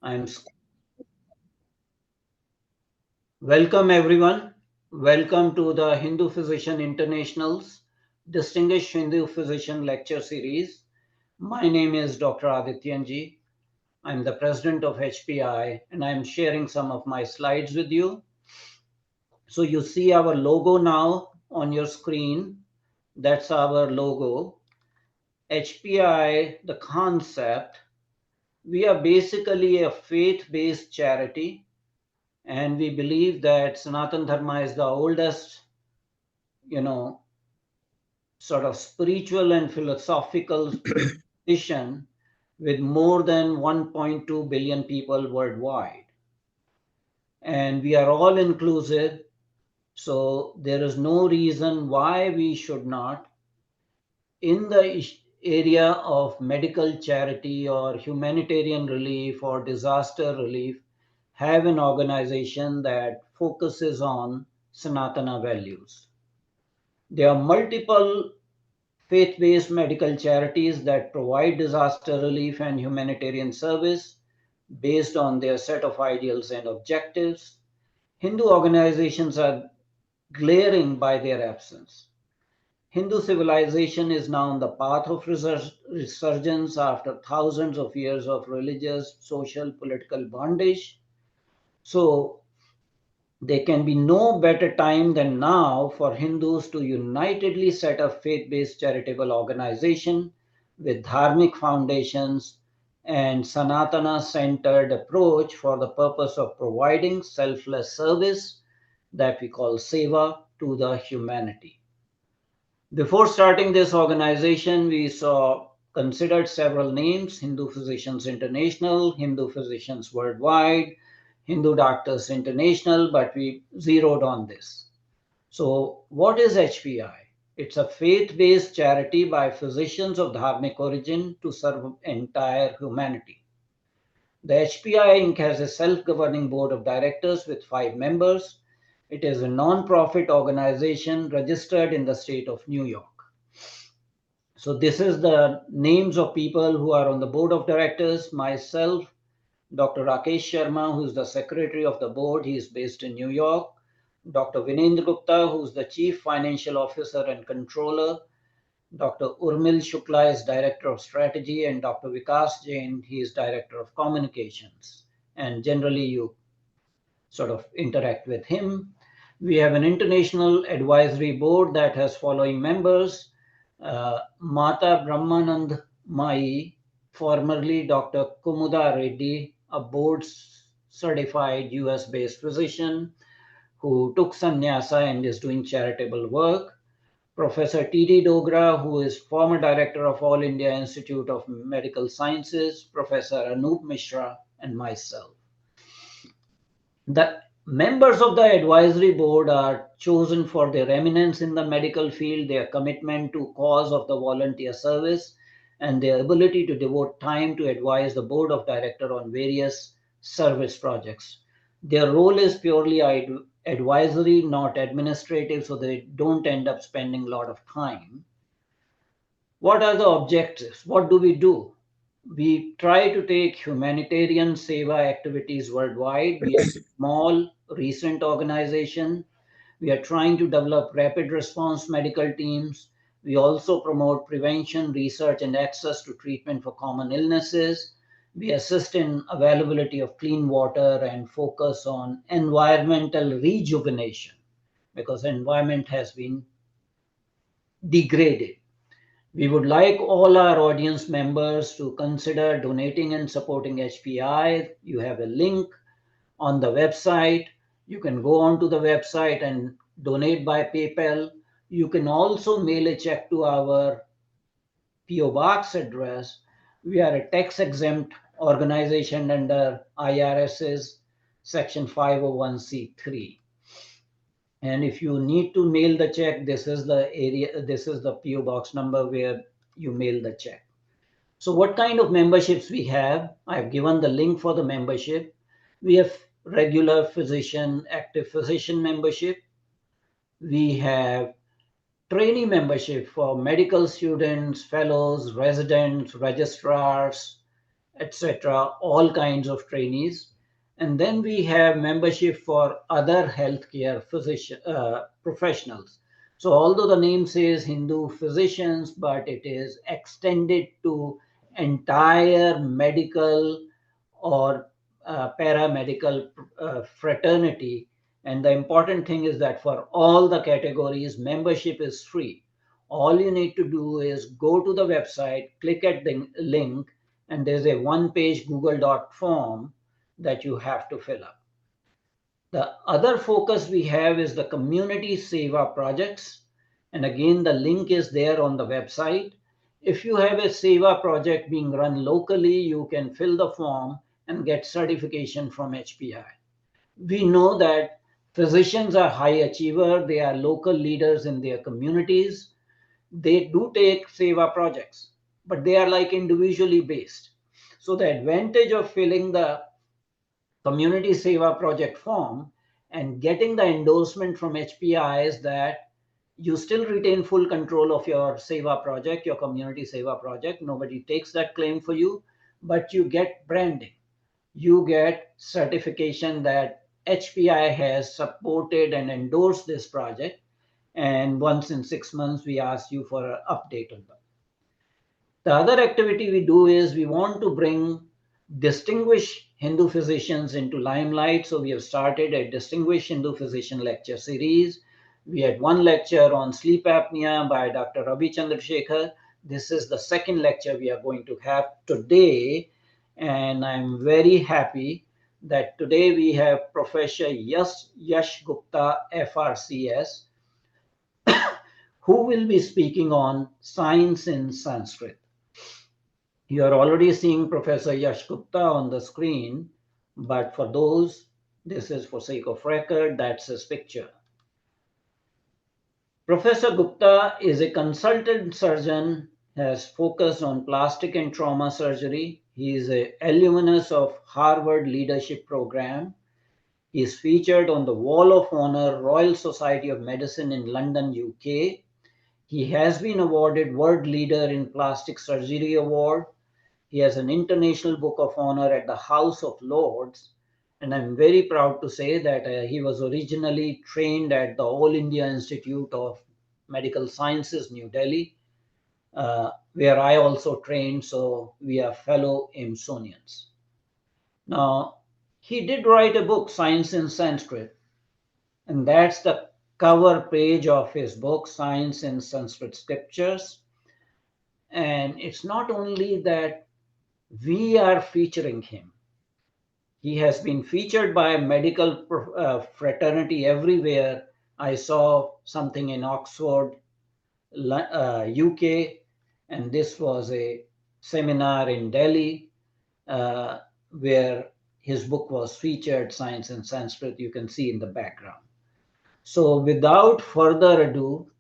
I'm welcome everyone. Welcome to the Hindu Physician International's Distinguished Hindu Physician Lecture Series. My name is Dr. Adityanjee. I'm the president of HPI and I'm sharing some of my slides with you. So you see our logo now on your screen. That's our logo. HPI, the concept, we are basically a faith-based charity, and we believe that Sanatan Dharma is the oldest, sort of spiritual and philosophical tradition with more than 1.2 billion people worldwide. And we are all inclusive, so there is no reason why we should not, in the area of medical charity or humanitarian relief or disaster relief, have an organization that focuses on Sanatana values. There are multiple faith-based medical charities that provide disaster relief and humanitarian service based on their set of ideals and objectives. Hindu organizations are glaring by their absence. Hindu civilization is now on the path of resurgence after thousands of years of religious, social, political bondage. So there can be no better time than now for Hindus to unitedly set up faith-based charitable organization with dharmic foundations and Sanatana-centered approach for the purpose of providing selfless service that we call seva to the humanity. Before starting this organization, we considered several names: Hindu Physicians International, Hindu Physicians Worldwide, Hindu Doctors International, but we zeroed on this. So, what is HPI? It's a faith-based charity by physicians of dharmic origin to serve entire humanity. The HPI Inc. has a self-governing board of directors with 5 members. It is a non-profit organization registered in the state of New York. So this is the names of people who are on the board of directors. Myself, Dr. Rakesh Sharma, who is the secretary of the board. He is based in New York. Dr. Vinendra Gupta, who is the chief financial officer and controller. Dr. Urmil Shukla is director of strategy, and Dr. Vikas Jain, he is director of communications. And generally you sort of interact with him. We have an international advisory board that has following members: Mata Brahmanand Mai, formerly Dr. Kumuda Reddy, a board certified US based physician who took sannyasa and is doing charitable work. Professor T.D. Dogra, who is former director of All India Institute of Medical Sciences, Professor Anup Mishra, and myself. The members of the advisory board are chosen for their eminence in the medical field, their commitment to cause of the volunteer service, and their ability to devote time to advise the board of directors on various service projects. Their role is purely advisory, not administrative, so they don't end up spending a lot of time. What are the objectives? What do we do? We try to take humanitarian seva activities worldwide. We are a small, recent organization. We are trying to develop rapid response medical teams. We also promote prevention, research, and access to treatment for common illnesses. We assist in availability of clean water and focus on environmental rejuvenation because the environment has been degraded. We would like all our audience members to consider donating and supporting HPI. You have a link on the website. You can go onto the website and donate by PayPal. You can also mail a check to our PO Box address. We are a tax exempt organization under IRS's Section 501c3. And if you need to mail the check, this is the area, this is the PO box number where you mail the check. So what kind of memberships we have? I've given the link for the membership. We have regular physician, active physician membership. We have trainee membership for medical students, fellows, residents, registrars, etc., all kinds of trainees. And then we have membership for other healthcare professionals. So although the name says Hindu physicians, but it is extended to entire medical or paramedical fraternity. And the important thing is that for all the categories, membership is free. All you need to do is go to the website, click at the link, and there's a one-page Google Doc form that you have to fill up. The other focus we have is the community seva projects. And again, the link is there on the website. If you have a seva project being run locally, you can fill the form and get certification from HPI. We know that physicians are high achiever, they are local leaders in their communities. They do take seva projects, but they are like individually based. So the advantage of filling the community seva project form and getting the endorsement from HPI is that you still retain full control of your seva project, your community seva project. Nobody takes that claim for you, but you get branding. You get certification that HPI has supported and endorsed this project. And once in 6 months, we ask you for an update on that. The other activity we do is we want to bring distinguished Hindu physicians into limelight. So we have started a distinguished Hindu physician lecture series. We had one lecture on sleep apnea by Dr. Ravi Chandrasekhar. This is the second lecture we are going to have today. And I'm very happy that today we have Professor Yash Gupta, FRCS, who will be speaking on science in Sanskrit. You are already seeing Professor Yash Gupta on the screen, but for those, this is for sake of record, that's his picture. Professor Gupta is a consultant surgeon, has focused on plastic and trauma surgery. He is an alumnus of Harvard Leadership Program. He is featured on the Wall of Honor Royal Society of Medicine in London, UK. He has been awarded World Leader in Plastic Surgery Award. He has an International Book of Honor at the House of Lords. And I'm very proud to say that he was originally trained at the All India Institute of Medical Sciences, New Delhi, where I also trained. So we are fellow Amsonians. Now, he did write a book, Science in Sanskrit. And that's the cover page of his book, Science in Sanskrit Scriptures. And it's not only that we are featuring him. He has been featured by medical fraternity everywhere. I saw something in Oxford, UK, and this was a seminar in Delhi where his book was featured, Science in Sanskrit, you can see in the background. So without further ado,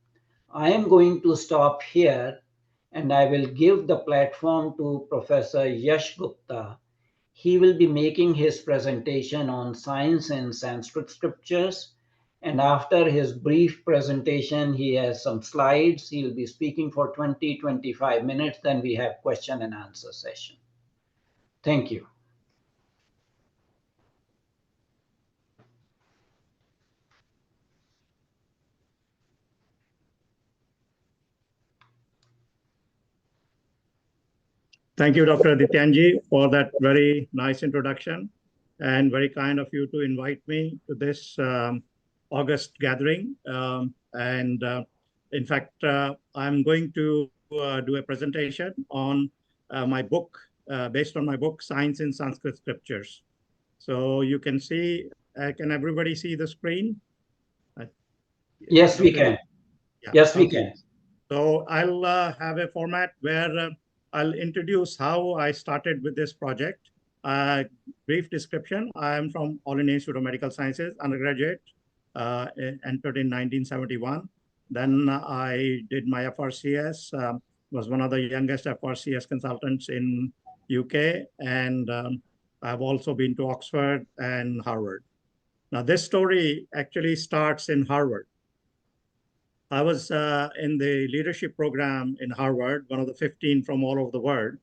I am going to stop here and I will give the platform to Professor Yash Gupta. He will be making his presentation on science and Sanskrit scriptures. And after his brief presentation, he has some slides. He will be speaking for 20-25 minutes. Then we have question and answer session. Thank you. Thank you, Dr. Adityanjee, for that very nice introduction and very kind of you to invite me to this August gathering. In fact, I'm going to do a presentation on my book, based on my book, Science in Sanskrit Scriptures. So you can see, can everybody see the screen? Yes, we can. Yeah. Yes, we can. So I'll have a format where I'll introduce how I started with this project. Brief description. I am from All India Institute of Medical Sciences, undergraduate, entered in 1971. Then I did my FRCS, was one of the youngest FRCS consultants in UK. And I've also been to Oxford and Harvard. Now this story actually starts in Harvard. I was in the leadership program in Harvard, one of the 15 from all over the world.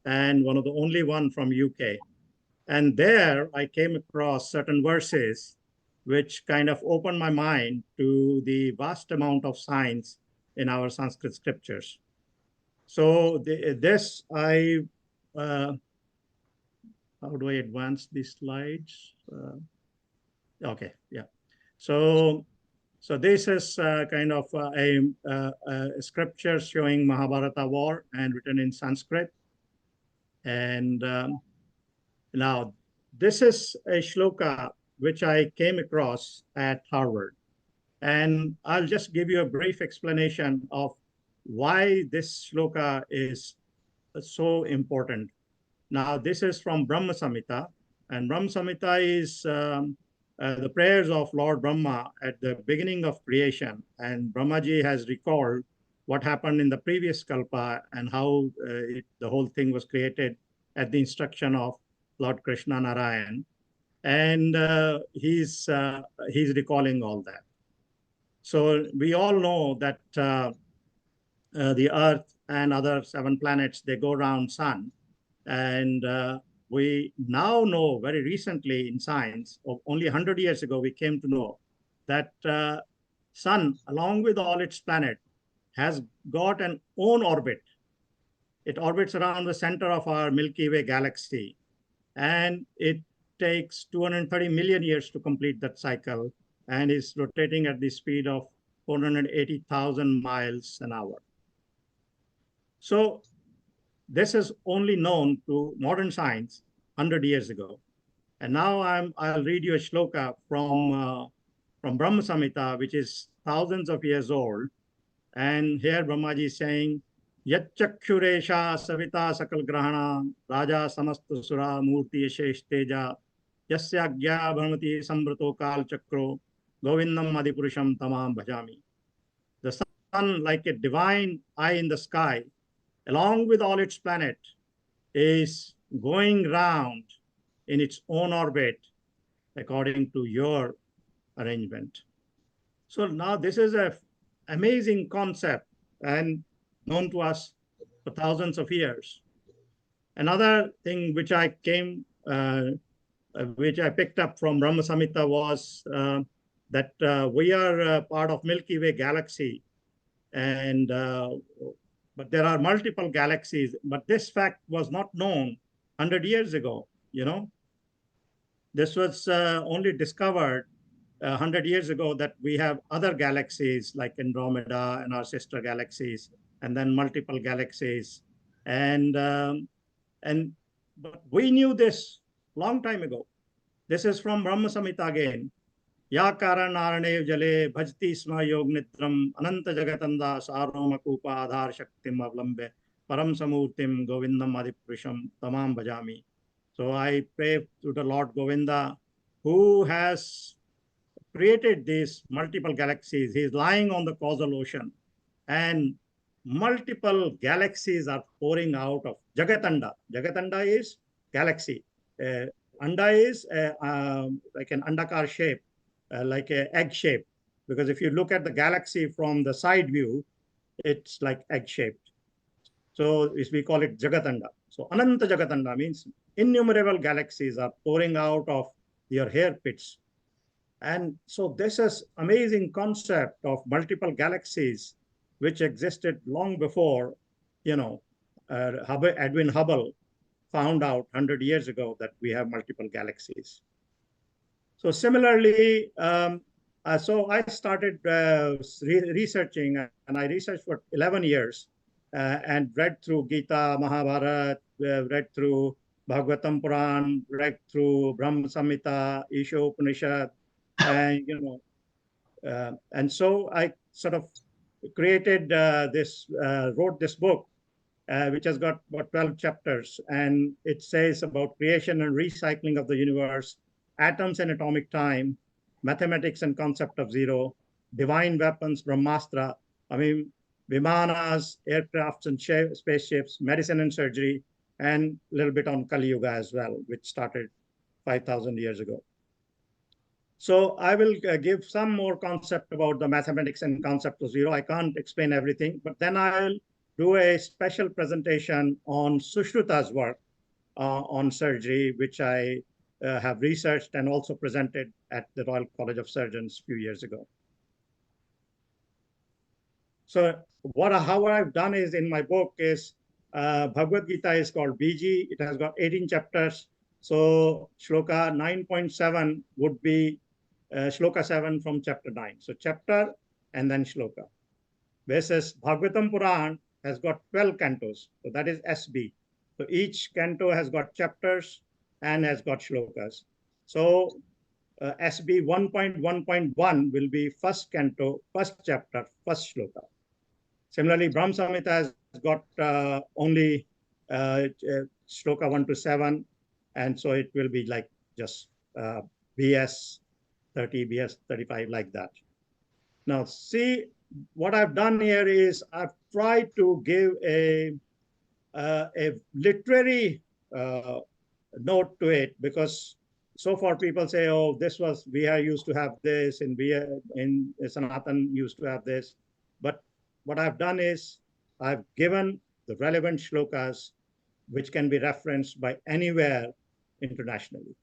and one of the only one from UK. And there I came across certain verses which kind of opened my mind to the vast amount of science in our Sanskrit scriptures. So how do I advance these slides? Okay, yeah. So this is kind of a scripture showing Mahabharata war and written in Sanskrit. And now this is a shloka which I came across at Harvard. And I'll just give you a brief explanation of why this shloka is so important. Now, this is from Brahma Samhita, and Brahma Samhita is the prayers of Lord Brahma at the beginning of creation. And Brahmaji has recalled what happened in the previous Kalpa and how the whole thing was created at the instruction of Lord Krishna Narayan. And he's recalling all that. So we all know that the Earth and other 7 planets, they go around sun. And we now know very recently in science, only 100 years ago, we came to know that sun, along with all its planets, has got an own orbit. It orbits around the center of our Milky Way galaxy. And it takes 230 million years to complete that cycle and is rotating at the speed of 480,000 miles an hour. So this is only known to modern science 100 years ago. And now I'll read you a shloka from Brahma Samhita, which is thousands of years old. And here Brahmaji is saying, Yachchakshuresha savita sakal grahana raja samasta sura murti yashesh teja yasyagya bharmati sambrato kal chakro govindam adipurusham tamam bhajami. The sun, like a divine eye in the sky, along with all its planets, is going round in its own orbit according to your arrangement. So now this is an amazing concept and known to us for thousands of years. Another thing which I picked up from Brahma Samhita was that we are part of Milky Way galaxy, and but there are multiple galaxies. But this fact was not known 100 years ago. This was only discovered 100 years ago, that we have other galaxies like Andromeda and our sister galaxies, and then multiple galaxies. But we knew this long time ago. This is from Brahma Samhita again. Ya karanarane jale bhajti sma yog nitram ananta jagatanda saroma kupa adhar shaktim avlambe param samurtim govindam adipurusham tamam bhajami. So I pray to the Lord Govinda, who has created these multiple galaxies. He is lying on the causal ocean, and multiple galaxies are pouring out of Jagatanda. Jagatanda is galaxy. Anda is like an andakar shape, like an egg shape. Because if you look at the galaxy from the side view, it's like egg shaped. So we call it Jagatanda. So Ananta Jagatanda means innumerable galaxies are pouring out of your hair pits. And so this is amazing concept of multiple galaxies, which existed long before, Edwin Hubble found out 100 years ago that we have multiple galaxies. So similarly, so I started researching, and I researched for 11 years and read through Gita, Mahabharata, read through Bhagavatam Puran, read through Brahma Samhita, Isha Upanishad, and and so I sort of created wrote this book, which has got about 12 chapters, and it says about creation and recycling of the universe, atoms and atomic time, mathematics and concept of zero, divine weapons, Brahmastra, Vimanas, aircrafts and spaceships, medicine and surgery, and a little bit on Kali Yuga as well, which started 5,000 years ago. So I will give some more concept about the mathematics and concept of zero. I can't explain everything, but then I'll do a special presentation on Sushruta's work on surgery, which I have researched and also presented at the Royal College of Surgeons a few years ago. So how I've done is in my book is Bhagavad Gita is called BG. It has got 18 chapters. So Shloka 9.7 would be Shloka 7 from chapter 9. So chapter and then Shloka. Versus Bhagavatam Puran has got 12 cantos. So that is SB. So each canto has got chapters and has got shlokas. So SB 1.1.1 will be first canto, first chapter, first shloka. Similarly, Brahma Samhita has got only shloka 1 to 7. And so it will be like just BS 30, BS 35, like that. Now, see, what I've done here is I've tried to give a literary note to it, because so far people say, oh, we used to have this, and in Sanatan used to have this. But what I've done is I've given the relevant shlokas which can be referenced by anywhere internationally.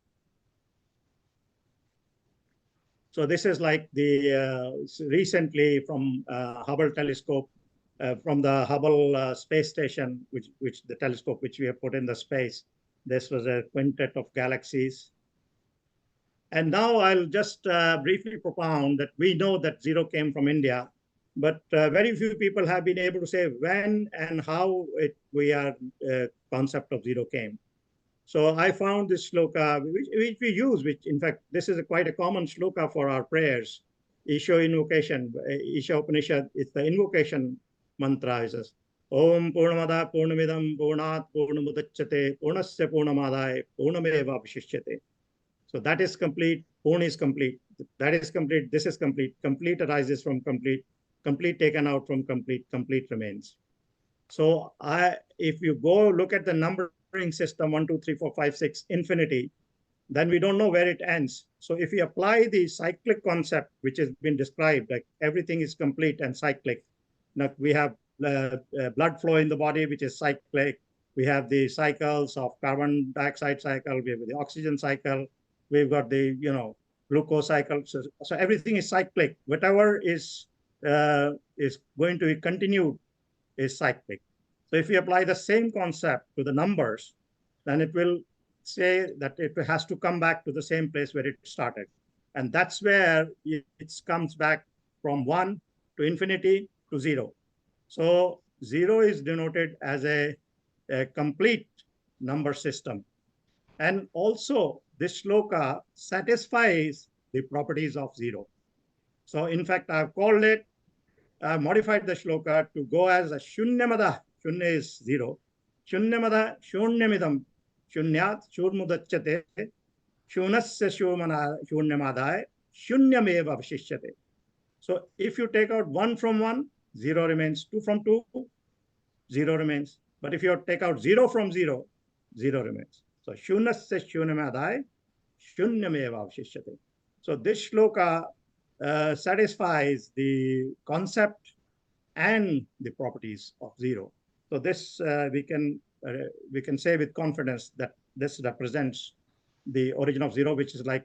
So this is like the recently from Hubble telescope, from the Hubble space station, which the telescope which we have put in the space. This was a quintet of galaxies. And now I'll just briefly propound that we know that zero came from India, but very few people have been able to say when and how concept of zero came. So I found this shloka, which we use, which in fact, this is quite a common shloka for our prayers. Isha invocation, Isha Upanishad, it's the invocation mantra. It says, Om Purnamada Purnamidam Purnat Purnamudachyate Purnasya Purnamadaya Purnameva Vishishyate. So that is complete. Purna is complete. That is complete. This is complete. Complete arises from complete. Complete taken out from complete. Complete remains. So if you go look at the numbering system 1, 2, 3, 4, 5, 6, infinity, then we don't know where it ends. So if we apply the cyclic concept, which has been described, like everything is complete and cyclic. Now we have blood flow in the body, which is cyclic. We have the cycles of carbon dioxide cycle. We have the oxygen cycle. We've got the glucose cycle. So everything is cyclic. Whatever is going to be continued is cyclic. So if we apply the same concept to the numbers, then it will say that it has to come back to the same place where it started. And that's where it comes back from 1 to infinity to 0. So 0 is denoted as a complete number system. And also this shloka satisfies the properties of 0. So in fact, I've called it, modified the shloka to go as a shunyamada. Shunya is 0. Shunyamada shunyamidam shunyat shurmudachyate shunasya shunyamadaya shunyameva vishishyate. So if you take out 1 from 1, 0 remains. 2 from 2, 0 remains. But if you take out 0 from 0, 0 remains. So shunasya shunyamadaya shunyameva vishishyate. So this shloka satisfies the concept and the properties of 0. So this we can say with confidence that this represents the origin of 0, which is like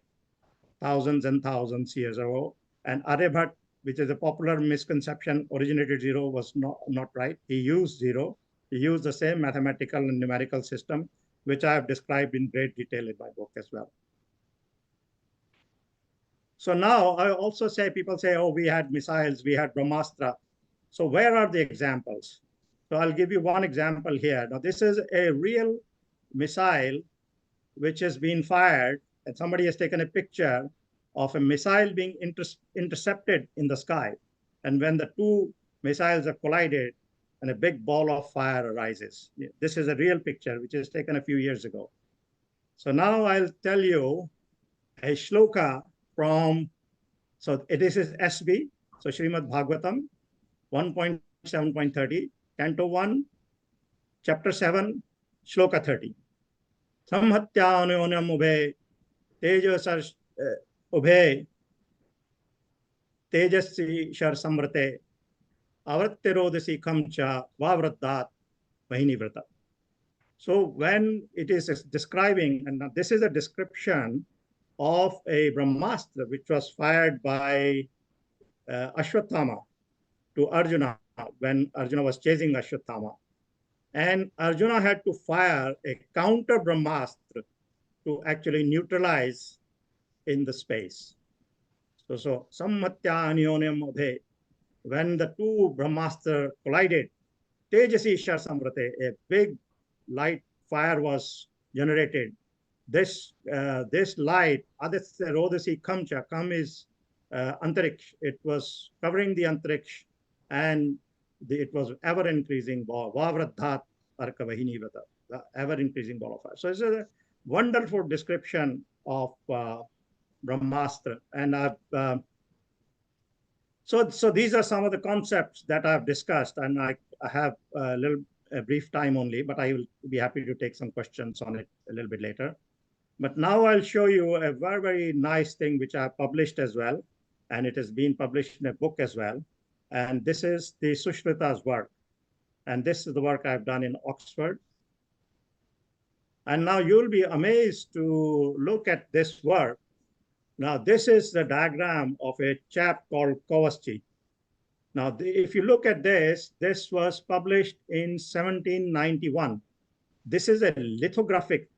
thousands and thousands years ago. And Aryabhat, which is a popular misconception, originated 0, was not right. He used 0. He used the same mathematical and numerical system, which I have described in great detail in my book as well. So now I also say, people say, oh, we had missiles, we had Brahmastra. So where are the examples? So I'll give you one example here. Now this is a real missile which has been fired, and somebody has taken a picture of a missile being intercepted in the sky. And when the two missiles are collided, and a big ball of fire arises. This is a real picture which is taken a few years ago. So now I'll tell you a shloka from, so this is SB, so Srimad Bhagavatam 1.7.30, Canto 1, Chapter 7, Shloka 30. Samhatyanyonam ubhe tejasar ubhe tejasvi shar samrate Avatterodasi kamcha vavradat vahinivrata. So when it is describing, and this is a description of a Brahmastra which was fired by Ashwatthama to Arjuna when Arjuna was chasing Ashwatthama. And Arjuna had to fire a counter Brahmastra to actually neutralize in the space. So sammatya anyonym odhe, when the two Brahmastra collided, Tejasi Shar Samvrate, a big light fire was generated. This light, Aditya Rodasi Kamcha, Kam is Antariksh. It was covering the Antariksh, and it was ever increasing ball. Vavradhat Arkavahini Vrata, the ever increasing ball of fire. So it's a wonderful description of Brahmastra. And so these are some of the concepts that I've discussed, and I have a brief time only, but I will be happy to take some questions on it a little bit later. But now I'll show you a very, very nice thing which I published as well, and it has been published in a book as well. And this is the Sushrita's work. And this is the work I've done in Oxford. And now you'll be amazed to look at this work. Now, this is the diagram of a chap called Kowalski. Now, if you look at this was published in 1791. This is a lithographic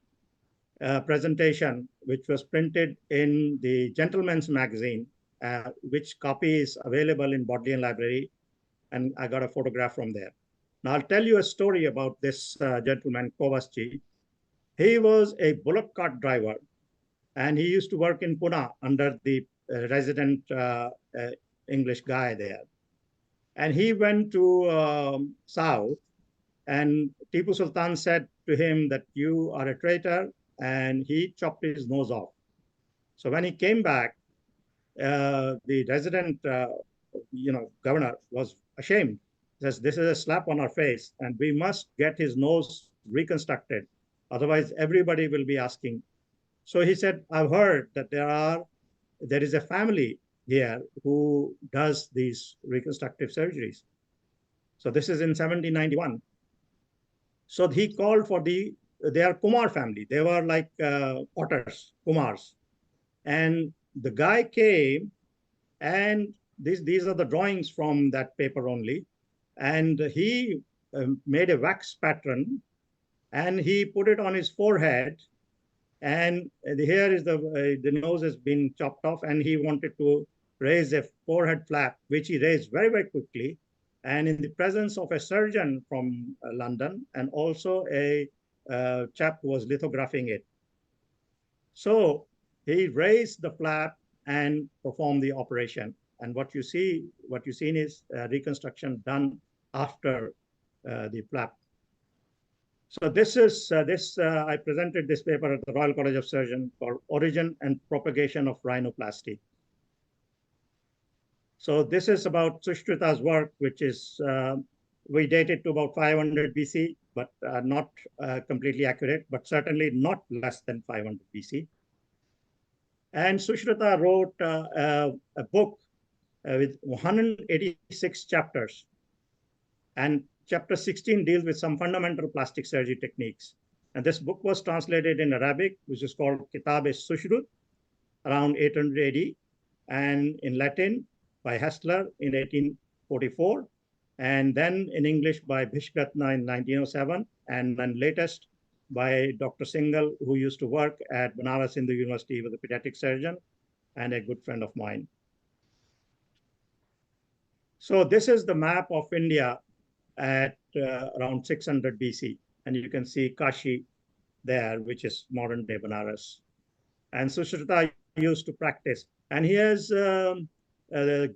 presentation which was printed in the Gentleman's Magazine, which copy is available in Bodleian Library, and I got a photograph from there. Now, I'll tell you a story about this gentleman, Kowalski. He was a bullock cart driver, and he used to work in Pune under the resident English guy there. And he went to South, and Tipu Sultan said to him that you are a traitor, and he chopped his nose off. So when he came back, the resident governor was ashamed. He says, this is a slap on our face, and we must get his nose reconstructed. Otherwise, everybody will be asking. So he said, I've heard that there is a family here who does these reconstructive surgeries. So this is in 1791. So he called for they are Kumar family. They were like potters, Kumars. And the guy came, and these are the drawings from that paper only. And he made a wax pattern, and he put it on his forehead. And here is the nose has been chopped off, and he wanted to raise a forehead flap, which he raised very, very quickly. And in the presence of a surgeon from London, and also a chap who was lithographing it. So he raised the flap and performed the operation. And what you seen is reconstruction done after the flap. So this is I presented this paper at the Royal College of Surgeons called Origin and Propagation of Rhinoplasty. So this is about Sushrita's work, which is we date it to about 500 BC, but not completely accurate, but certainly not less than 500 BC. And Sushrita wrote a book with 186 chapters, and chapter 16 deals with some fundamental plastic surgery techniques. And this book was translated in Arabic, which is called Kitab-e-Sushrut, around 800 AD, and in Latin by Hessler in 1844, and then in English by Bhishratna in 1907, and then latest by Dr. Singhal, who used to work at Banaras Hindu University with a pediatric surgeon and a good friend of mine. So this is the map of India at around 600 BC. And you can see Kashi there, which is modern day Banaras. And Sushrita used to practice. And he has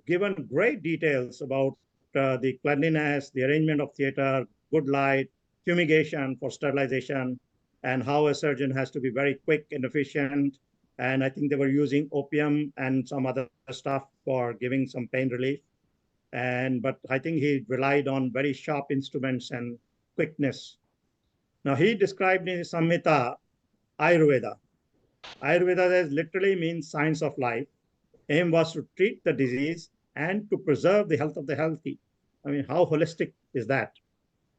given great details about the cleanliness, the arrangement of theater, good light, fumigation for sterilization, and how a surgeon has to be very quick and efficient. And I think they were using opium and some other stuff for giving some pain relief. But I think he relied on very sharp instruments and quickness. Now he described in his Samhita Ayurveda. Ayurveda literally means science of life. Aim was to treat the disease and to preserve the health of the healthy. I mean, how holistic is that?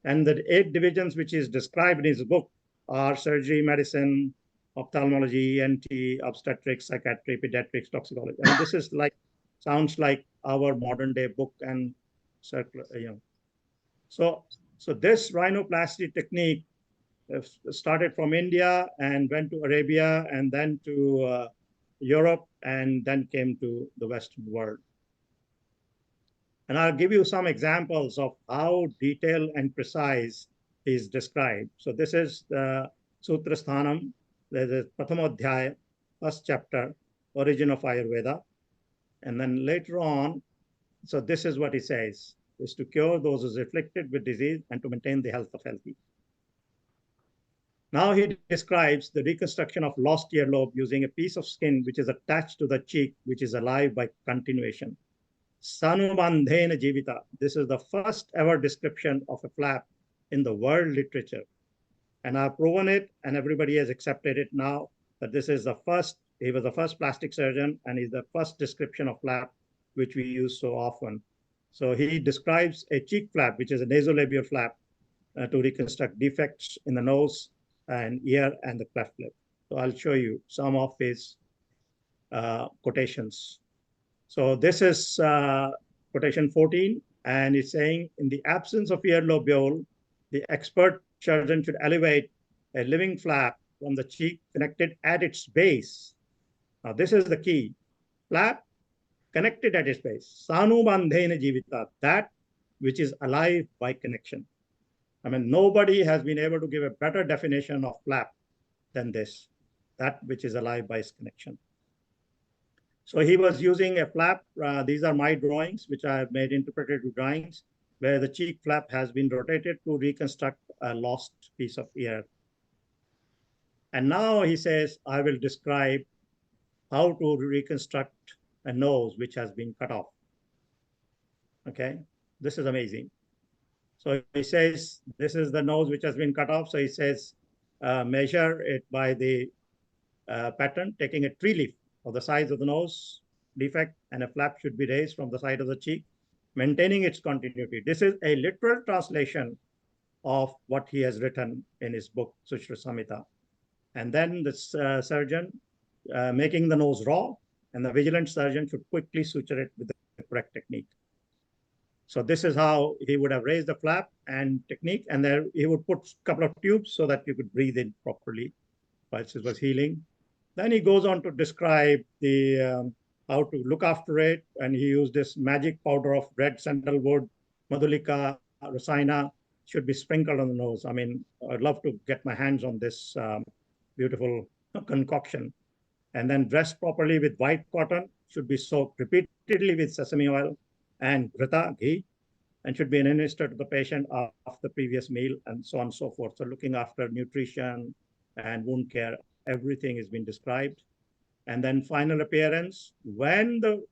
And the 8 divisions which is described in his book are surgery, medicine, ophthalmology, ENT, obstetrics, psychiatry, pediatrics, toxicology. I mean, this is like, sounds like our modern day book and circular, So, so this rhinoplasty technique started from India and went to Arabia and then to Europe and then came to the Western world. And I'll give you some examples of how detailed and precise is described. So this is the Sutra Sthanam, there's a Prathamodhyaya, first chapter, origin of Ayurveda. And then later on, so this is what he says, is to cure those who are afflicted with disease and to maintain the health of healthy. Now he describes the reconstruction of lost earlobe using a piece of skin which is attached to the cheek, which is alive by continuation. Sanubandhena Jivita. This is the first ever description of a flap in the world literature. And I've proven it, and everybody has accepted it now that this is the first, he was the first plastic surgeon, and he's the first description of flap, which we use so often. So he describes a cheek flap, which is a nasolabial flap, to reconstruct defects in the nose and ear and the cleft lip. So I'll show you some of his quotations. So this is quotation 14, and it's saying, in the absence of earlobule, the expert surgeon should elevate a living flap from the cheek connected at its base. Now this is the key. Flap connected at its base. Sanubandhena jivita, that which is alive by connection. I mean, nobody has been able to give a better definition of flap than this, that which is alive by its connection. So he was using a flap. These are my drawings, which I have made interpretive drawings, where the cheek flap has been rotated to reconstruct a lost piece of ear. And now he says, I will describe how to reconstruct a nose which has been cut off. Okay, this is amazing. So he says, this is the nose which has been cut off. So he says, measure it by the pattern, taking a tree leaf of the size of the nose defect, and a flap should be raised from the side of the cheek, maintaining its continuity. This is a literal translation of what he has written in his book, Sushruta Samhita. And then the surgeon making the nose raw, and the vigilant surgeon should quickly suture it with the correct technique. So this is how he would have raised the flap and technique, and there he would put a couple of tubes so that you could breathe in properly whilst it was healing. Then he goes on to describe the how to look after it, and he used this magic powder of red sandalwood, madhulika, rasina, should be sprinkled on the nose. I mean, I'd love to get my hands on this beautiful concoction. And then dressed properly with white cotton, should be soaked repeatedly with sesame oil and grita, ghee, and should be administered to the patient after the previous meal, and so on and so forth. So looking after nutrition and wound care, everything has been described. And then final appearance, when the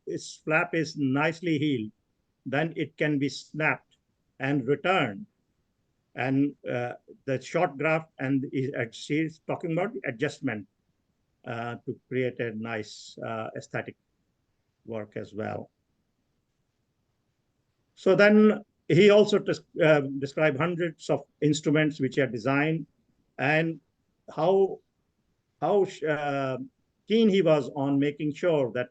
flap is nicely healed, then it can be snapped and returned. And the short graft, and she's talking about the adjustment to create a nice aesthetic work as well. So then he also described hundreds of instruments which are designed, and how keen he was on making sure that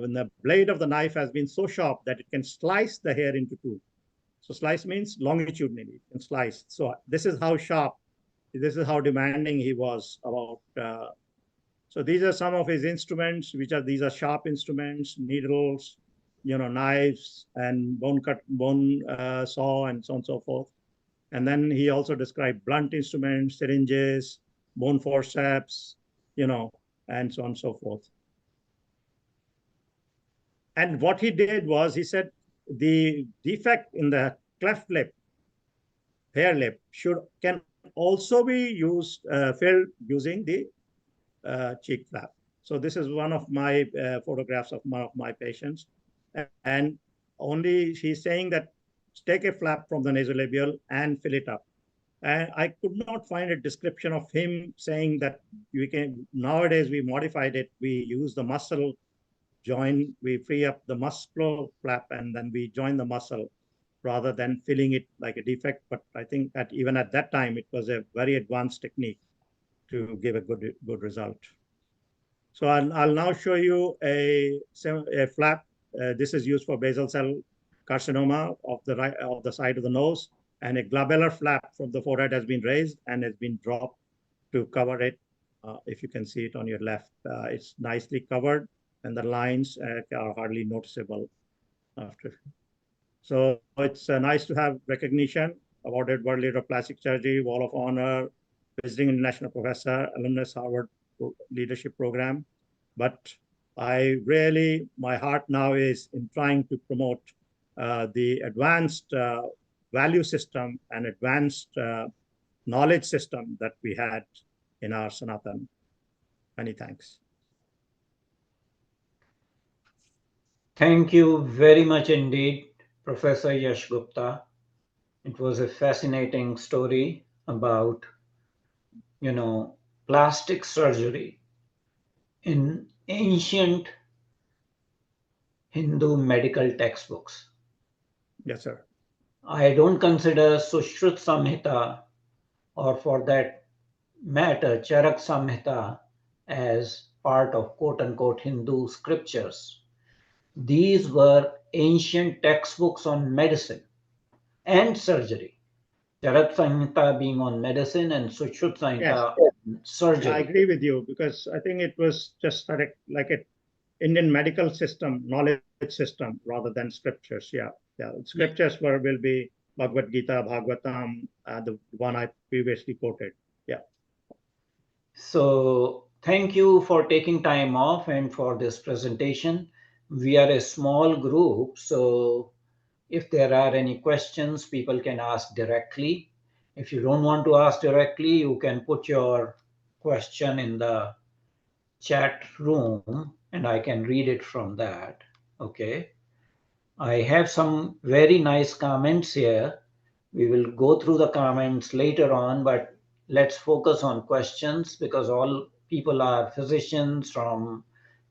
when the blade of the knife has been so sharp that it can slice the hair into two. So slice means longitudinally, it can slice. So this is how sharp, this is how demanding he was about. So these are some of his instruments, these are sharp instruments, needles, knives, and bone saw, and so on and so forth. And then he also described blunt instruments, syringes, bone forceps, and so on and so forth. And what he did was, he said the defect in the cleft lip, hair lip, can also be filled using the cheek flap. So this is one of my photographs of one of my patients. And only he's saying that take a flap from the nasolabial and fill it up. And I could not find a description of him saying that nowadays we modified it. We use the muscle join, we free up the muscular flap, and then we join the muscle. rather than filling it like a defect. But I think that even at that time, it was a very advanced technique to give a good result. So I'll now show you a flap. This is used for basal cell carcinoma of the side of the nose, and a glabellar flap from the forehead has been raised and has been dropped to cover it. If you can see it on your left, it's nicely covered, and the lines are hardly noticeable after. So it's nice to have recognition, awarded World Leader of Plastic Surgery, Wall of Honor, visiting international professor, alumnus Harvard Leadership Program. But my heart now is in trying to promote the advanced value system and advanced knowledge system that we had in our Sanatan. Many thanks. Thank you very much indeed, Professor Yash Gupta. It was a fascinating story about, plastic surgery in ancient Hindu medical textbooks. Yes, sir. I don't consider Sushrut Samhita, or for that matter, Charak Samhita, as part of quote unquote Hindu scriptures. These were ancient textbooks on medicine and surgery. Charak Samhita being on medicine and Sushrut Samhita on surgery. I agree with you, because I think it was just like an Indian medical system, knowledge system, rather than scriptures. Yeah. Scriptures will be Bhagavad Gita, Bhagavatam, the one I previously quoted. Yeah. So thank you for taking time off and for this presentation. We are a small group, so if there are any questions, people can ask directly. If you don't want to ask directly, you can put your question in the chat room and I can read it from that. Okay. I have some very nice comments here. We will go through the comments later on, but let's focus on questions because all people are physicians from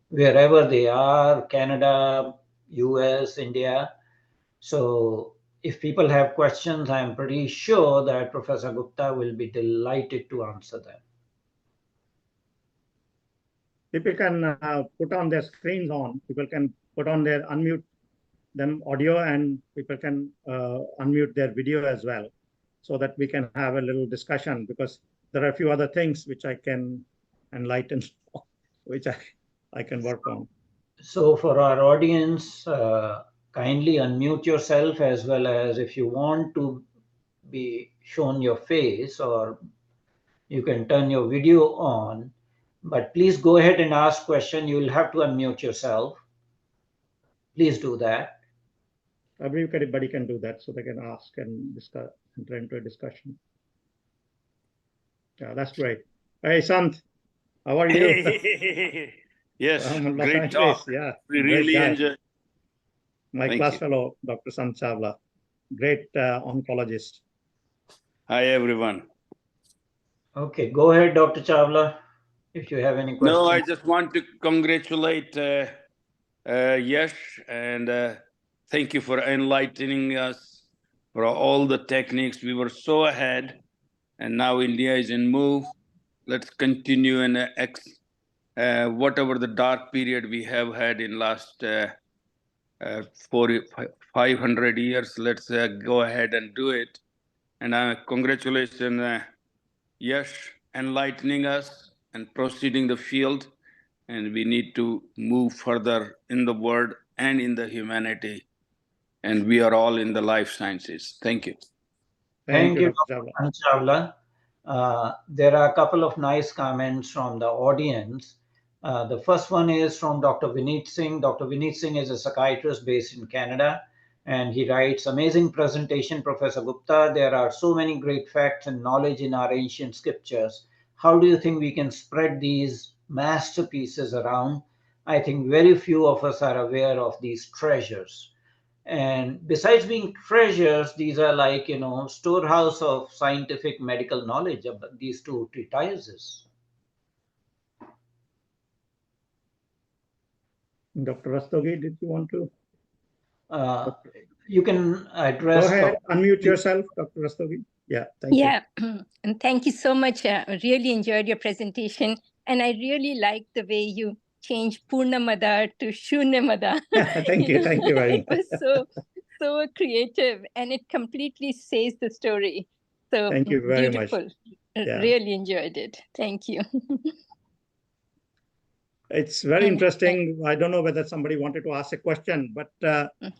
wherever they are, Canada, US, India. So if people have questions, I'm pretty sure that Professor Gupta will be delighted to answer them. People can put on their screens on. People can put on their unmute them audio, and people can unmute their video as well, so that we can have a little discussion, because there are a few other things which I can enlighten, which I can work on. So for our audience, kindly unmute yourself, as well as if you want to be shown your face, or you can turn your video on, but please go ahead and ask question. You will have to unmute yourself. Please do that. Everybody can do that, so they can ask and discuss, enter into a discussion. Yeah, that's great. Hey, Sant, how are you? Yes, Los great Angeles. talk. Yeah, We great really guy. enjoy. My Thank class you. fellow, Dr. Sant Chavla, great oncologist. Hi, everyone. Okay, go ahead, Dr. Chavla, if you have any questions. No, I just want to congratulate Yash, and thank you for enlightening us for all the techniques. We were so ahead, and now India is in move. Let's continue and whatever the dark period we have had in last 500 years. Let's go ahead and do it. And congratulations, Yash, enlightening us and proceeding the field. And we need to move further in the world and in the humanity. And we are all in the life sciences. Thank you. Thank you, Dr. Dr. Chavla. There are a couple of nice comments from the audience. The first one is from Dr. Vineet Singh. Dr. Vineet Singh is a psychiatrist based in Canada, and he writes, amazing presentation, Professor Gupta. There are so many great facts and knowledge in our ancient scriptures. How do you think we can spread these masterpieces around? I think very few of us are aware of these treasures. And besides being treasures, these are like, storehouse of scientific medical knowledge of these two treatises. Dr. Rastogi, did you want to? You can address. Go ahead, unmute yourself, Dr. Rastogi. Yeah, thank you. Yeah, and thank you so much. I really enjoyed your presentation. And I really like the way you changed Purnamada to Shunyamada. Thank you. Thank you very It much. was so creative, and it completely says the story. So Thank you very beautiful. much. Yeah. Really enjoyed it. Thank you. It's very interesting. I don't know whether somebody wanted to ask a question, but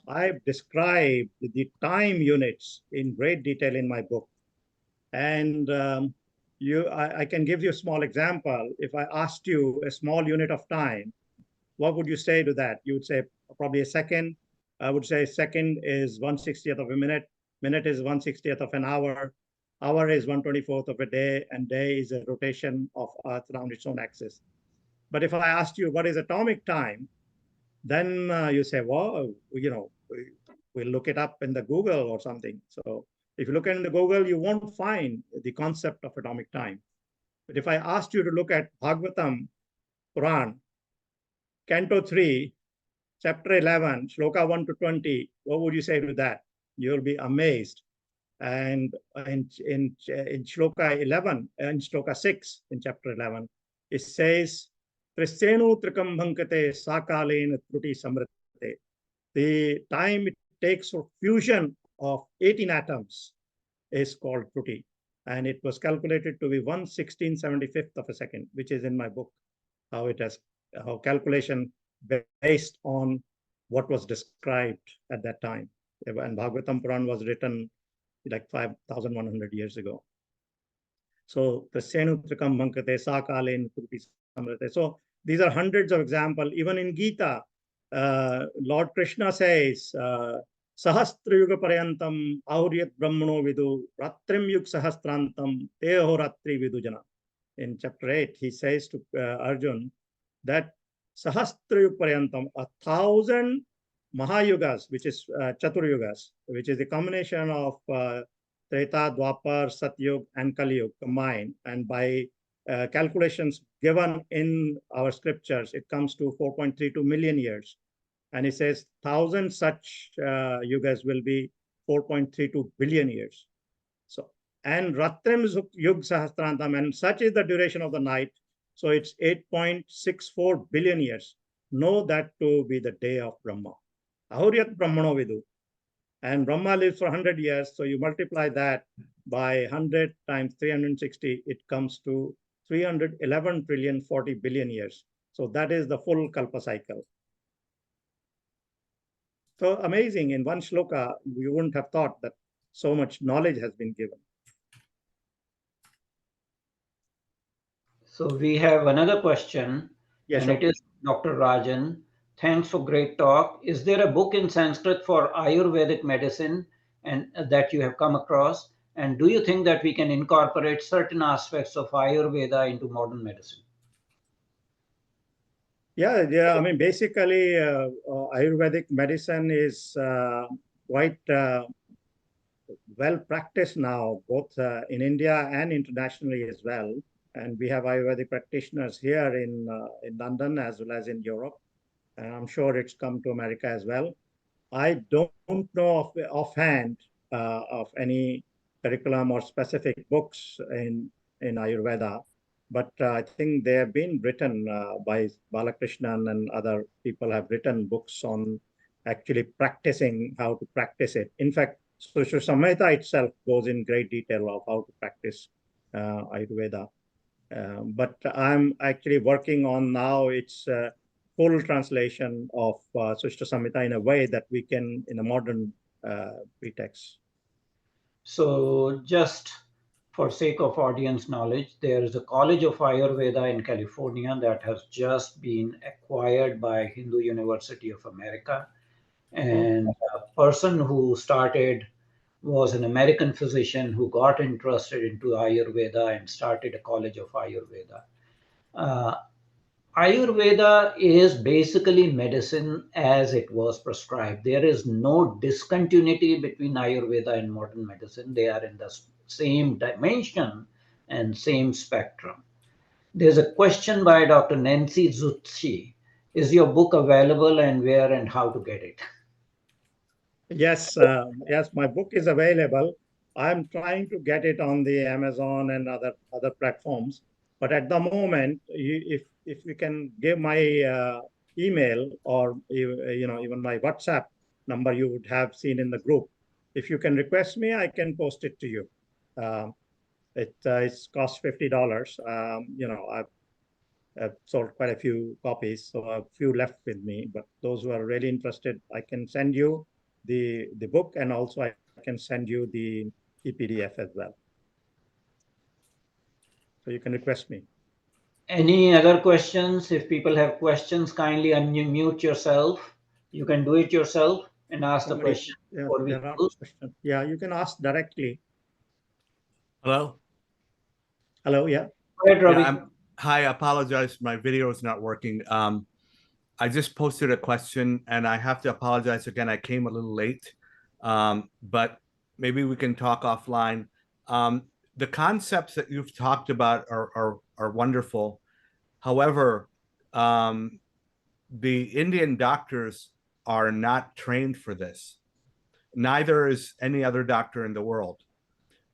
I've described the time units in great detail in my book. And I can give you a small example. If I asked you a small unit of time, what would you say to that? You would say probably a second. I would say second is 1/60th of a minute. Minute is 1/60th of an hour. Hour is 1/24th of a day, and day is a rotation of Earth around its own axis. But if I asked you what is atomic time, then you say, well, we'll look it up in the Google or something. So if you look in the Google, you won't find the concept of atomic time. But if I asked you to look at Bhagavatam Puran, Canto 3, Chapter 11, Shloka 1 to 20, what would you say to that? You'll be amazed. And in Shloka 11, in Shloka 6, in Chapter 11, it says, Trisenu trikam bhankate sakalena truti samrate. The time it takes for fusion of 18 atoms is called truti. And it was calculated to be 1/1675th of a second, which is in my book, how calculation based on what was described at that time. And Bhagavatam Puran was written like 5,100 years ago. So Tasyenu Trikam Bhankate Sakalen Truti Samrate. So these are hundreds of examples. Even in Gita, Lord Krishna says, Sahastra Yuga Paryantam Auryat Brahmano Vidu Ratrim Yug Sahastrantam Teho Ratri Vidujana. In chapter 8, he says to Arjun that Sahastra Yuga Paryantam, 1,000 Mahayugas, which is Chaturyugas, which is the combination of Treta, Dwapar, Satyug, and Kaliyug combined. And by calculations given in our scriptures, it comes to 4.32 million years. And it says 1,000 such yugas will be 4.32 billion years. So, and Ratrim Yug Sahastrantam, and such is the duration of the night. So it's 8.64 billion years. Know that to be the day of Brahma. Ahuryat Brahmano Vidu. And Brahma lives for 100 years. So you multiply that by 100 times 360, it comes to 311 trillion 40 billion years. So that is the full Kalpa cycle. So amazing. In one shloka, you wouldn't have thought that so much knowledge has been given. So we have another question, Yes, and it is Dr. Rajan. Thanks for great talk. Is there a book in Sanskrit for Ayurvedic medicine and that you have come across? And do you think that we can incorporate certain aspects of Ayurveda into modern medicine? Yeah. I mean, basically, Ayurvedic medicine is quite well practiced now, both in India and internationally as well. And we have Ayurvedic practitioners here in London as well as in Europe. And I'm sure it's come to America as well. I don't know offhand of any curriculum or specific books in Ayurveda, but I think they have been written by Balakrishnan, and other people have written books on actually practicing how to practice it. In fact, Sushruta Samhita itself goes in great detail of how to practice Ayurveda. But I'm actually working on now its full translation of Sushruta Samhita in a way that we can, in a modern pretext. So just for sake of audience knowledge, there is a College of Ayurveda in California that has just been acquired by Hindu University of America. And a person who started was an American physician who got interested into Ayurveda and started a College of Ayurveda. Ayurveda is basically medicine as it was prescribed. There is no discontinuity between Ayurveda and modern medicine. They are in the same dimension and same spectrum. There's a question by Dr. Nancy Zutshi. Is your book available, and where and how to get it? Yes, yes, my book is available. I'm trying to get it on the Amazon and other platforms. But at the moment, if you can give my email or even my WhatsApp number you would have seen in the group, if you can request me, I can post it to you. It's cost $50. I've sold quite a few copies, so a few left with me. But those who are really interested, I can send you the book, and also I can send you the ePDF as well. So you can request me. Any other questions? If people have questions, kindly unmute yourself. You can do it yourself and ask the question. Yeah, Or we there are close. questions. Yeah, you can ask directly. Hello? Hello, yeah. Go ahead, Ravi. Hi, I apologize. My video is not working. I just posted a question and I have to apologize again. I came a little late, but maybe we can talk offline. The concepts that you've talked about are wonderful. However, the Indian doctors are not trained for this. Neither is any other doctor in the world.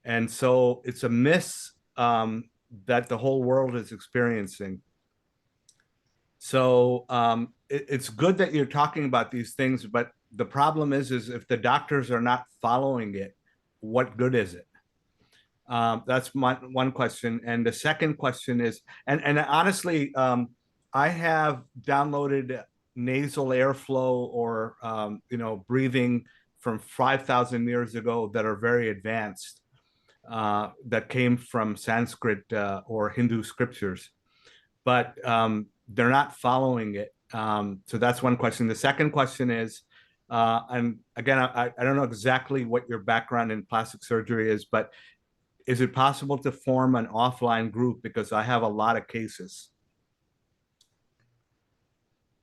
And so it's a miss that the whole world is experiencing. So it's good that you're talking about these things, but the problem is if the doctors are not following it, what good is it? That's one question. And the second question is, and honestly, I have downloaded nasal airflow or breathing from 5,000 years ago that are very advanced, that came from Sanskrit or Hindu scriptures, but they're not following it. So that's one question. The second question is, and again, I don't know exactly what your background in plastic surgery is, but is it possible to form an offline group? Because I have a lot of cases.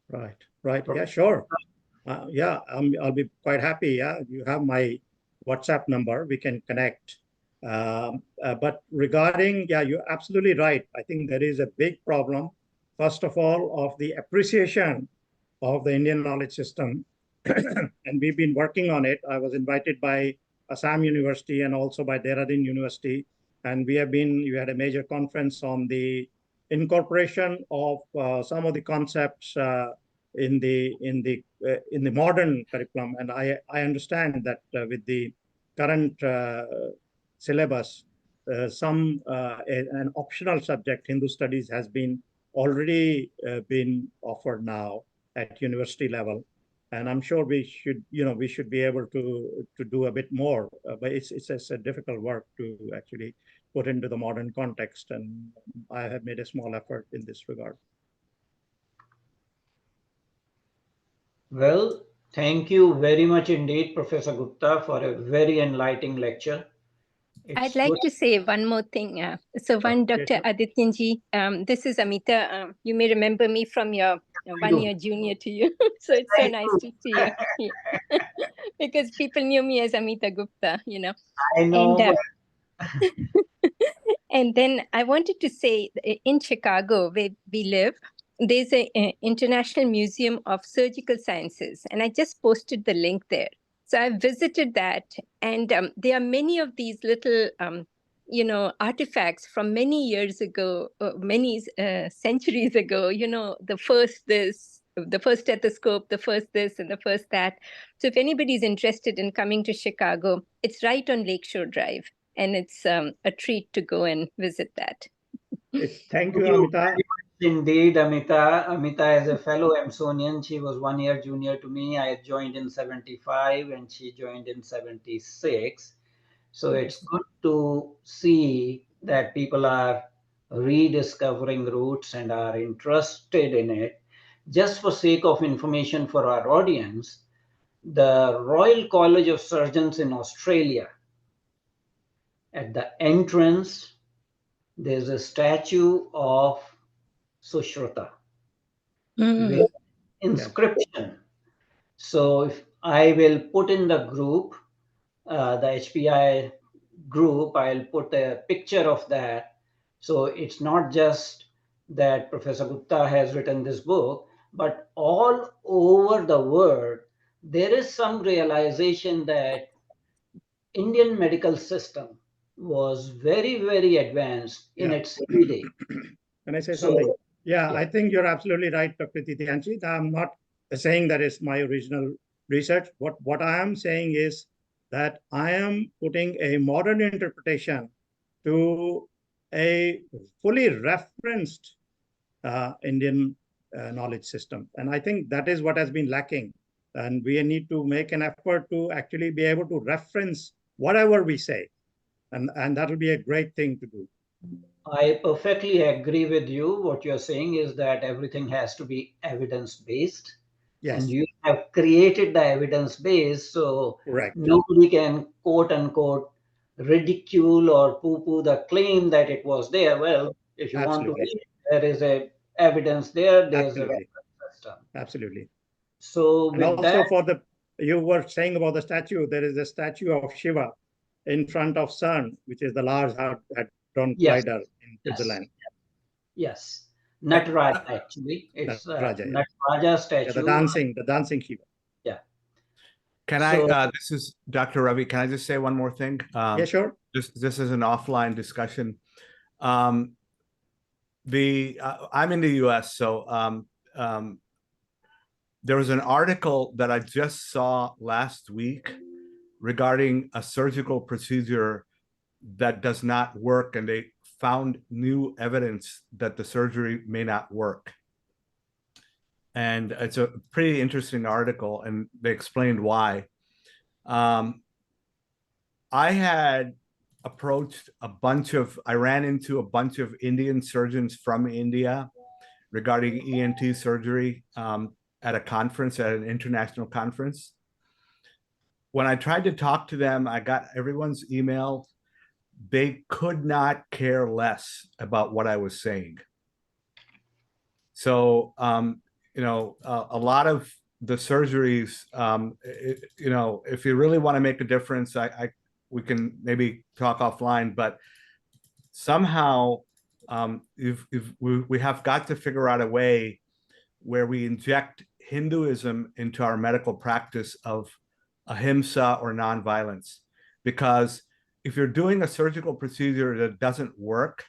Right. Yeah, sure. Yeah, I'll be quite happy. Yeah, you have my WhatsApp number. We can connect. But regarding, yeah, you're absolutely right. I think there is a big problem, first of all, of the appreciation of the Indian knowledge system. And we've been working on it. I was invited by Assam University and also by Dehradun University. And we had a major conference on the incorporation of some of the concepts in the modern curriculum. And I understand that with the current syllabus, an optional subject, Hindu studies, has been already been offered now at university level. And I'm sure we should be able to do a bit more, but it's a difficult work to actually put into the modern context. And I have made a small effort in this regard. Well, thank you very much indeed, Professor Gupta, for a very enlightening lecture. I'd like to say one more thing. Dr. Adityanjee, this is Amita. You may remember me from your 1 year junior to you. So it's so nice to see you. Yeah. Because people knew me as Amita Gupta, I know. And then I wanted to say, in Chicago, where we live, there's an International Museum of Surgical Sciences. And I just posted the link there. So I visited that, and there are many of these little, artifacts from many years ago, many centuries ago. The first this, the first stethoscope, the first this, and the first that. So if anybody's interested in coming to Chicago, it's right on Lakeshore Drive, and it's a treat to go and visit that. Thank you, Amita. Indeed, Amita. Amita is a fellow Amazonian. She was 1 year junior to me. I joined in 75 and she joined in 76. So it's good to see that people are rediscovering roots and are interested in it. Just for sake of information for our audience, the Royal College of Surgeons in Australia, at the entrance, there's a statue of Sushruta with inscription. So if I will put in the group, the HPI group, I'll put a picture of that. So it's not just that Professor Gupta has written this book, but all over the world, there is some realization that Indian medical system was very, very advanced in Yeah. its heyday. Can I say So, something? Yeah, yeah. I think you're absolutely right, Dr. Adityanjee. I'm not saying that is my original research. What I am saying is that I am putting a modern interpretation to a fully referenced Indian knowledge system. And I think that is what has been lacking. And we need to make an effort to actually be able to reference whatever we say. And that will be a great thing to do. I perfectly agree with you. What you're saying is that everything has to be evidence based, and Yes, you have created the evidence base, so correct. nobody can quote unquote ridicule or poo poo the claim that it was there. Well, if you want to Absolutely. read, there is a evidence there, there's a Absolutely. reference system. Absolutely. So, And with that, also you were saying about the statue, there is a statue of Shiva in front of CERN, which is the Large Hadron yes, Collider in yes, Switzerland. yes. Uh, Nataraja, actually. It's Nataraja, yeah. Nataraja Yeah, statue. the dancing Shiva. Yeah. Can So, I, this is Dr. Ravi, can I just say one more thing? Yeah, sure. This is an offline discussion. I'm in the US, so there was an article that I just saw last week regarding a surgical procedure that does not work, and they found new evidence that the surgery may not work. And it's a pretty interesting article, and they explained why. I had I ran into a bunch of Indian surgeons from India regarding ENT surgery at a conference, at an international conference. When I tried to talk to them, I got everyone's email. They could not care less about what I was saying. So, a lot of the surgeries, if you really want to make a difference, we can maybe talk offline, but somehow we have got to figure out a way where we inject Hinduism into our medical practice of ahimsa or nonviolence. Because if you're doing a surgical procedure that doesn't work,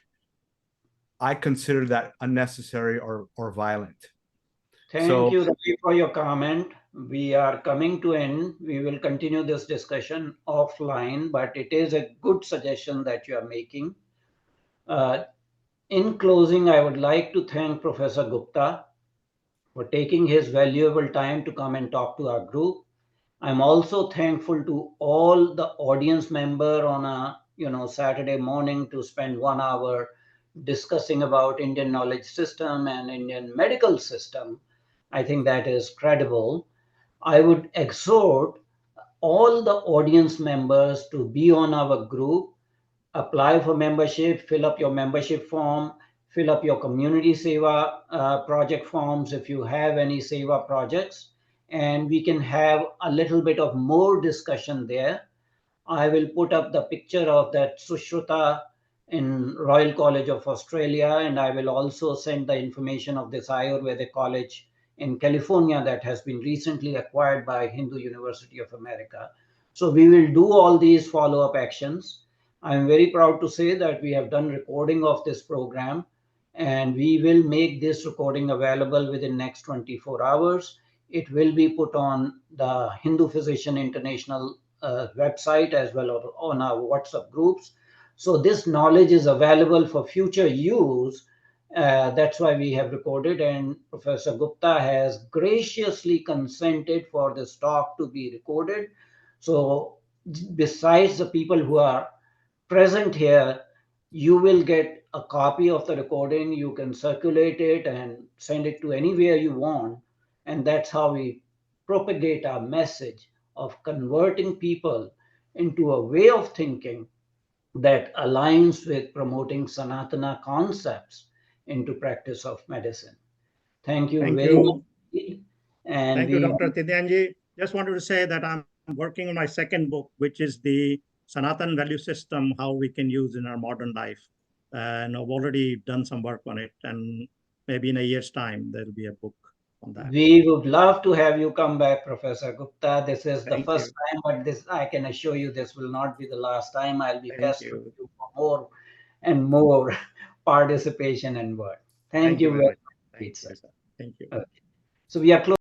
I consider that unnecessary or violent. thank you, Ravi, for your comment. We are coming to end. We will continue this discussion offline, but it is a good suggestion that you are making. In closing, I would like to thank Professor Gupta for taking his valuable time to come and talk to our group. I'm also thankful to all the audience member on a Saturday morning to spend 1 hour discussing about Indian knowledge system and Indian medical system. I think that is credible. I would exhort all the audience members to be on our group, apply for membership, fill up your membership form, fill up your community seva project forms if you have any seva projects, and we can have a little bit of more discussion there. I will put up the picture of that Sushruta in Royal College of Australia, and I will also send the information of this Ayurvedic college in California that has been recently acquired by Hindu University of America. So we will do all these follow-up actions. I am very proud to say that we have done recording of this program, and we will make this recording available within next 24 hours. It will be put on the Hindu Physician International website as well as on our WhatsApp groups. So this knowledge is available for future use. That's why we have recorded, and Professor Gupta has graciously consented for this talk to be recorded. So besides the people who are present here, you will get a copy of the recording. You can circulate it and send it to anywhere you want. And that's how we propagate our message of converting people into a way of thinking that aligns with promoting Sanatana concepts into practice of medicine. Thank you Thank very much. you. And Thank you, we Dr. Adityanjee. Just wanted to say that I'm working on my second book, which is the Sanatan value system, how we can use in our modern life. And I've already done some work on it. And maybe in a year's time, there'll be a book on that. We would love to have you come back, Professor Gupta. This is the Thank first you. time, but this I can assure you this will not be the last time. I'll be Thank pestering you. you for more and more participation and work. Thank Thank you you very very much. much, Thank sir. you, sir. Thank you. Okay. So we are close.